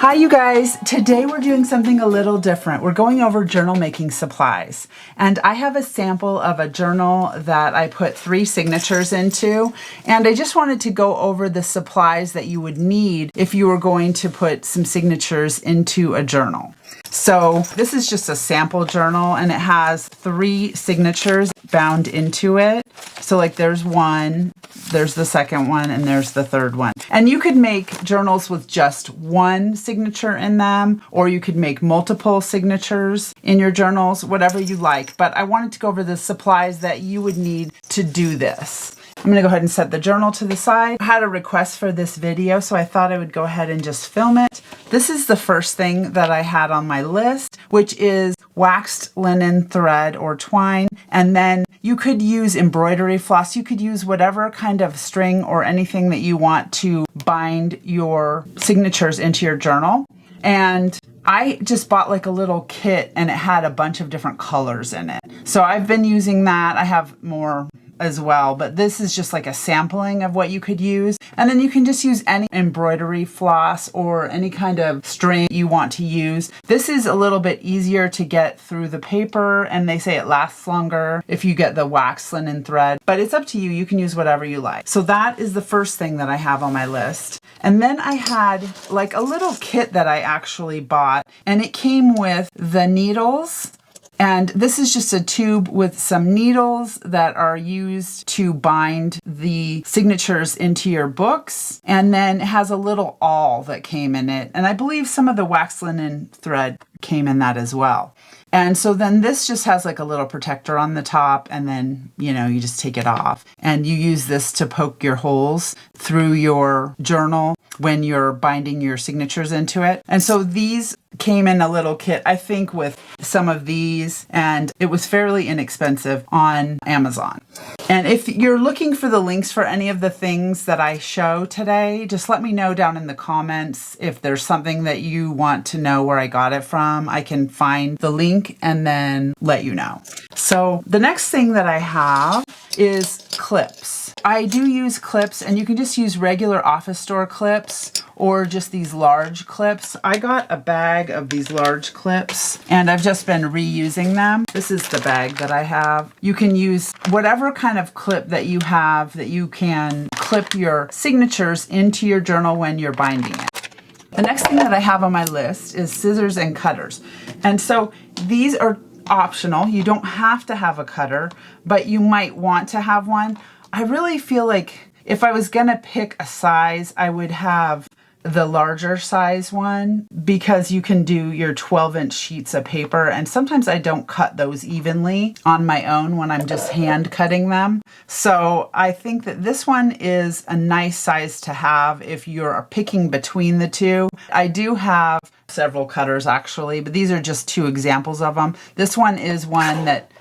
Hi you guys, today we're doing something a little different. We're going over journal making supplies, and I have a sample of a journal that I put 3 signatures into, and I just wanted to go over the supplies that you would need if you were going to put some signatures into a journal. So this is just a sample journal, and it has 3 signatures bound into it. So like there's one, there's the second one, and there's the third one. And you could make journals with just one signature in them, or you could make multiple signatures in your journals, whatever you like. But I wanted to go over the supplies that you would need to do this. I'm going to go ahead and set the journal to the side. I had a request for this video, so I thought I would go ahead and just film it. This is the first thing that I had on my list, which is waxed linen thread or twine. And then you could use embroidery floss. You could use whatever kind of string or anything that you want to bind your signatures into your journal. And I just bought like a little kit, and it had a bunch of different colors in it. So I've been using that. I have more as well, but this is just like a sampling of what you could use. And then you can just use any embroidery floss or any kind of string you want to use. This is a little bit easier to get through the paper, and they say it lasts longer if you get the waxed linen thread, but it's up to you. You can use whatever you like. So that is the first thing that I have on my list. And then I had like a little kit that I actually bought, and it came with the needles. And this is just a tube with some needles that are used to bind the signatures into your books. And then it has a little awl that came in it. And I believe some of the waxed linen thread came in that as well. And so then this just has like a little protector on the top, and then, you just take it off. And you use this to poke your holes through your journal when you're binding your signatures into it. And so these came in a little kit, I think, with some of these, and it was fairly inexpensive on Amazon. And if you're looking for the links for any of the things that I show today, just let me know down in the comments if there's something that you want to know where I got it from. I can find the link and then let you know. So the next thing that I have is clips. I do use clips, and you can just use regular office store clips or just these large clips. I got a bag of these large clips, and I've just been reusing them. This is the bag that I have. You can use whatever kind of clip that you have that you can clip your signatures into your journal when you're binding it. The next thing that I have on my list is scissors and cutters. And so these are optional. You don't have to have a cutter, but you might want to have one. I really feel like if I was gonna pick a size, I would have the larger size one, because you can do your 12-inch sheets of paper, and sometimes I don't cut those evenly on my own when I'm just hand cutting them. So I think that this one is a nice size to have if you're picking between the two. I do have several cutters actually, but these are just 2 examples of them. This one is one that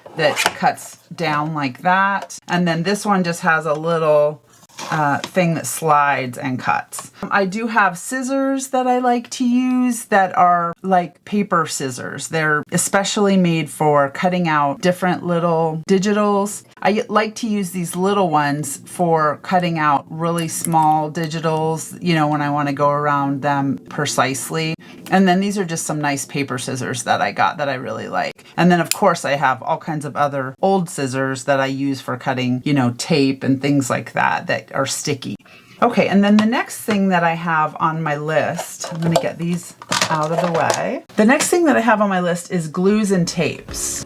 cuts down like that, and then this one just has a little thing that slides and cuts. I do have scissors that I like to use that are like paper scissors. They're especially made for cutting out different little digitals. I like to use these little ones for cutting out really small digitals, when I want to go around them precisely. And then these are just some nice paper scissors that I got that I really like. And then of course I have all kinds of other old scissors that I use for cutting, tape and things like that are sticky. Okay, and then the next thing that I have on my list, I'm going to get these out of the way. The next thing that I have on my list is glues and tapes.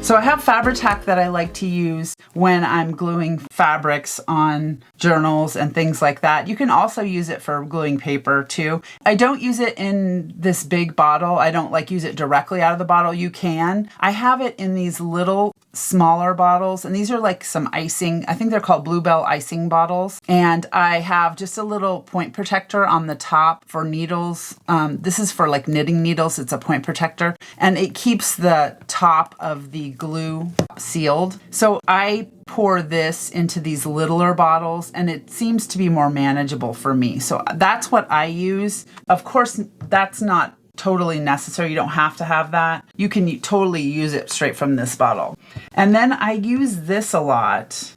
So I have Fabri-Tac that I like to use when I'm gluing fabrics on journals and things like that. You can also use it for gluing paper too. I don't use it in this big bottle. I don't use it directly out of the bottle. You can. I have it in these little smaller bottles, and these are like some icing. I think they're called Bluebell icing bottles. And I have just a little point protector on the top for needles. This is for like knitting needles. It's a point protector, and it keeps the top of the glue sealed. So I pour this into these littler bottles, and it seems to be more manageable for me. So that's what I use. Of course, that's not totally necessary. You don't have to have that. You can totally use it straight from this bottle. And then I use this a lot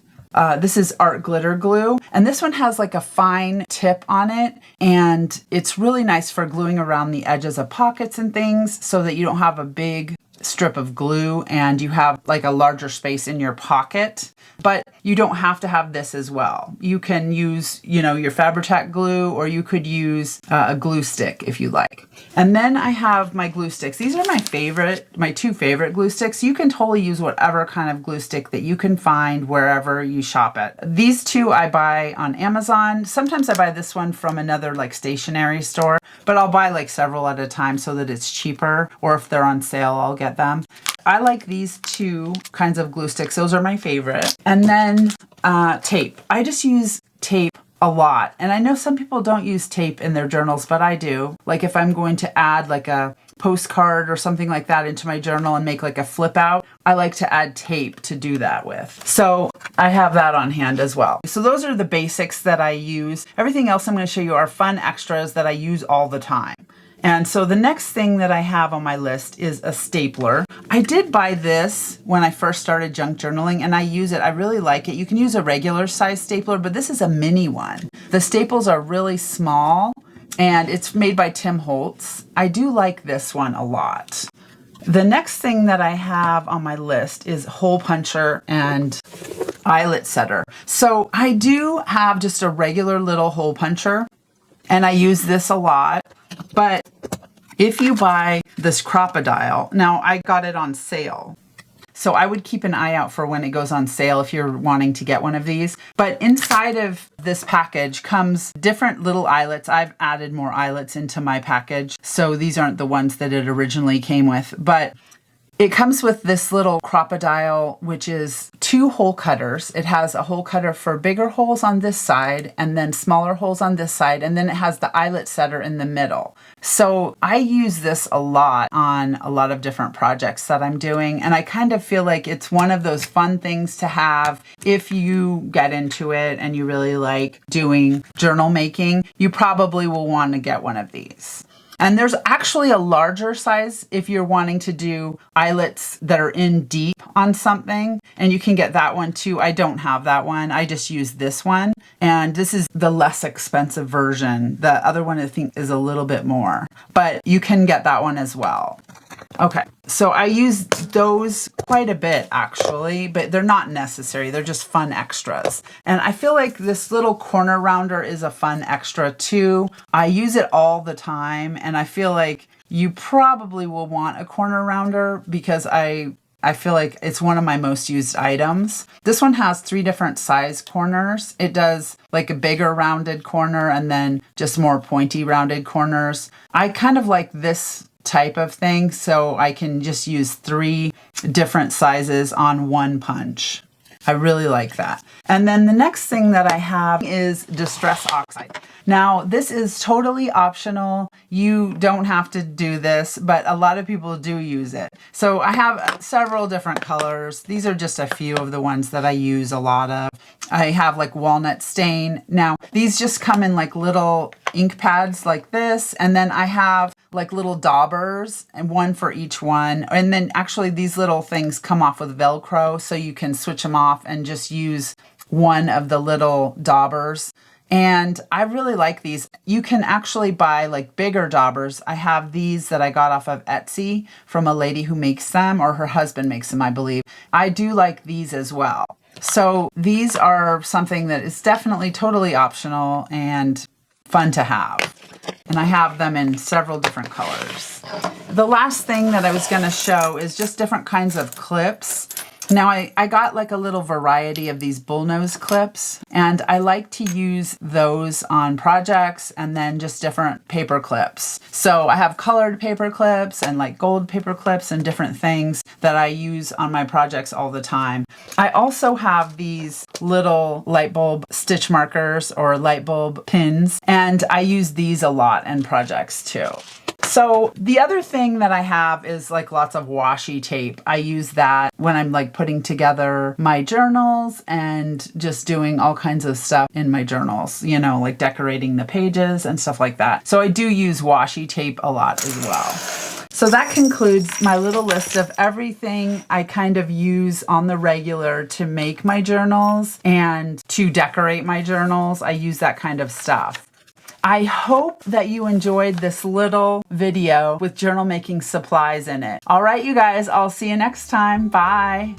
This is art glitter glue, and this one has like a fine tip on it, and it's really nice for gluing around the edges of pockets and things so that you don't have a big strip of glue and you have like a larger space in your pocket. But you don't have to have this as well. You can use, your Fabri-Tac glue, or you could use a glue stick if you like. And then I have my glue sticks. These are my two favorite glue sticks. You can totally use whatever kind of glue stick that you can find wherever you shop at. These two I buy on Amazon. Sometimes I buy this one from another like stationery store, but I'll buy like several at a time so that it's cheaper, or if they're on sale, I'll get them. I like these two kinds of glue sticks. Those are my favorite. And then tape. I just use tape a lot. And I know some people don't use tape in their journals, but I do. Like if I'm going to add like a postcard or something like that into my journal and make like a flip out, I like to add tape to do that with. So I have that on hand as well. So those are the basics that I use. Everything else I'm going to show you are fun extras that I use all the time. And so the next thing that I have on my list is a stapler. I did buy this when I first started junk journaling, and I use it. I really like it. You can use a regular size stapler, but this is a mini one. The staples are really small, and it's made by Tim Holtz. I do like this one a lot. The next thing that I have on my list is hole puncher and eyelet setter. So I do have just a regular little hole puncher, and I use this a lot. But if you buy this Crocodile, now I got it on sale. So I would keep an eye out for when it goes on sale if you're wanting to get one of these. But inside of this package comes different little eyelets. I've added more eyelets into my package, so these aren't the ones that it originally came with. But it comes with this little Crocodile, which is 2 hole cutters. It has a hole cutter for bigger holes on this side and then smaller holes on this side. And then it has the eyelet setter in the middle. So I use this a lot on a lot of different projects that I'm doing. And I kind of feel like it's one of those fun things to have if you get into it and you really like doing journal making. You probably will want to get one of these. And there's actually a larger size if you're wanting to do eyelets that are in deep on something, and you can get that one too. I don't have that one. I just use this one, and this is the less expensive version. The other one I think is a little bit more, but you can get that one as well. Okay, so I use those quite a bit actually, but they're not necessary. They're just fun extras. And I feel like this little corner rounder is a fun extra too. I use it all the time, and I feel like you probably will want a corner rounder because I feel like it's one of my most used items. This one has 3 different size corners. It does like a bigger rounded corner and then just more pointy rounded corners. I kind of like this type of thing, so I can just use 3 different sizes on one punch. I really like that. And then the next thing that I have is Distress Oxide. Now, this is totally optional. You don't have to do this, but a lot of people do use it. So I have several different colors. These are just a few of the ones that I use a lot of. I have like walnut stain. Now, these just come in like little ink pads like this, and then I have like little daubers, and one for each one. And then actually these little things come off with Velcro, so you can switch them off and just use one of the little daubers. And I really like these. You can actually buy like bigger daubers. I have these that I got off of Etsy from a lady who makes them, or her husband makes them, I believe. I do like these as well. So these are something that is definitely totally optional and fun to have. And I have them in several different colors. The last thing that I was going to show is just different kinds of clips. Now I got like a little variety of these bullnose clips, and I like to use those on projects and then just different paper clips. So I have colored paper clips and like gold paper clips and different things that I use on my projects all the time. I also have these little light bulb stitch markers or light bulb pins, and I use these a lot in projects too. So the other thing that I have is like lots of washi tape. I use that when I'm like putting together my journals and just doing all kinds of stuff in my journals, you know, like decorating the pages and stuff like that. So I do use washi tape a lot as well. So that concludes my little list of everything I kind of use on the regular to make my journals and to decorate my journals. I use that kind of stuff. I hope that you enjoyed this little video with journal making supplies in it. All right, you guys, I'll see you next time. Bye.